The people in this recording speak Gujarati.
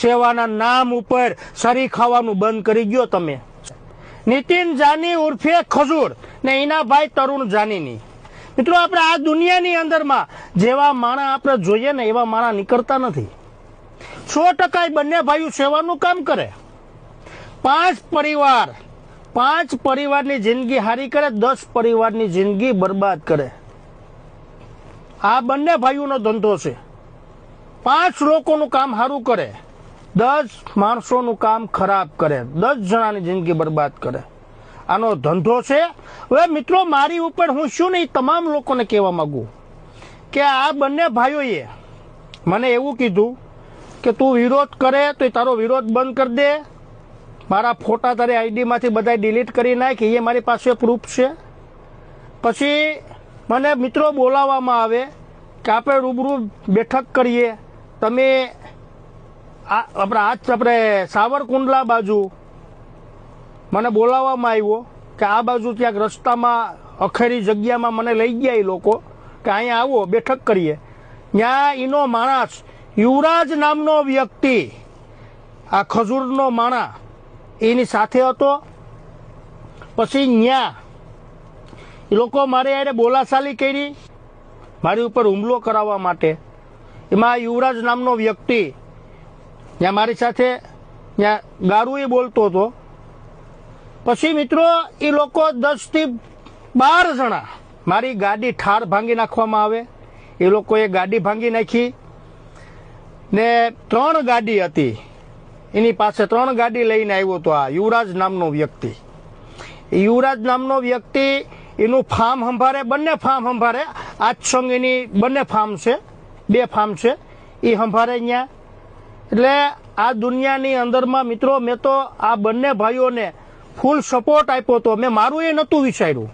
સેવાના નામ ઉપર સરી ખાવાનું બંધ કરી ગયો તમે. નીતિન જાની ઉર્ફે ખજૂર ને એના ભાઈ તરુણ જાનીની. મિત્રો આપણે આ દુનિયાની અંદરમાં જેવા માણા આપણે જોઈએ ને એવા માણા નીકળતા નથી. 100% બંને ભાઈઓ સેવાનું કામ કરે. 5 પરિવારની જિંદગી હારી કરે, 10 પરિવારની જિંદગી બરબાદ કરે. આ બંને ભાઈઓનો ધંધો છે. 5 લોકોનું કામ સારું કરે, 10 માણસોનું કામ ખરાબ કરે, 10 જણાની જિંદગી બરબાદ કરે. આનો ધંધો છે. હવે મિત્રો મારી ઉપર હું શું નહીં તમામ લોકોને કહેવા માંગુ કે આ બંને ભાઈઓએ મને એવું કીધું કે તું વિરોધ કરે તો તારો વિરોધ બંધ કરી દે, મારા ફોટા તારી આઈડીમાંથી બધા ડિલીટ કરી નાખ, એ મારી પાસે પ્રૂફ છે. પછી મને મિત્રો બોલાવવામાં આવે કે આપણે રૂબરૂ બેઠક કરીએ. તમે આપણે સાવરકુંડલા બાજુ મને બોલાવવામાં આવ્યો કે આ બાજુ ક્યાંક રસ્તામાં અખેરી જગ્યામાં મને લઈ ગયા એ લોકો કે અહીંયા આવો બેઠક કરીએ. ત્યાં એનો માણસ યુવરાજ નામનો વ્યક્તિ, આ ખજૂરનો માણા એની સાથે હતો. પછી ત્યાં એ લોકો મારે યારે બોલાચાલી કરી મારી ઉપર હુમલો કરાવવા માટે. એમાં યુવરાજ નામનો વ્યક્તિ ત્યાં મારી સાથે ત્યાં ગારું બોલતો હતો. પછી મિત્રો એ લોકો 10 થી 12 જણા મારી ગાડી ઠાર ભાંગી નાખવામાં આવે. એ લોકોએ ગાડી ભાંગી નાખી ને 3 ગાડી હતી એની પાસે, 3 ગાડી લઈને આવ્યો હતો આ યુવરાજ નામનો વ્યક્તિ. યુવરાજ નામનો વ્યક્તિ એનું ફાર્મ સંભાળે, બંને ફાર્મ સંભાળે. આજ સંગ એની બંને ફાર્મ છે, 2 ફાર્મ છે, એ સંભાળે અહીંયા. એટલે આ દુનિયાની અંદરમાં મિત્રો મેં તો આ બંને ભાઈઓને ફૂલ સપોર્ટ આપ્યો હતો. મેં મારું એ નહોતું વિચાર્યું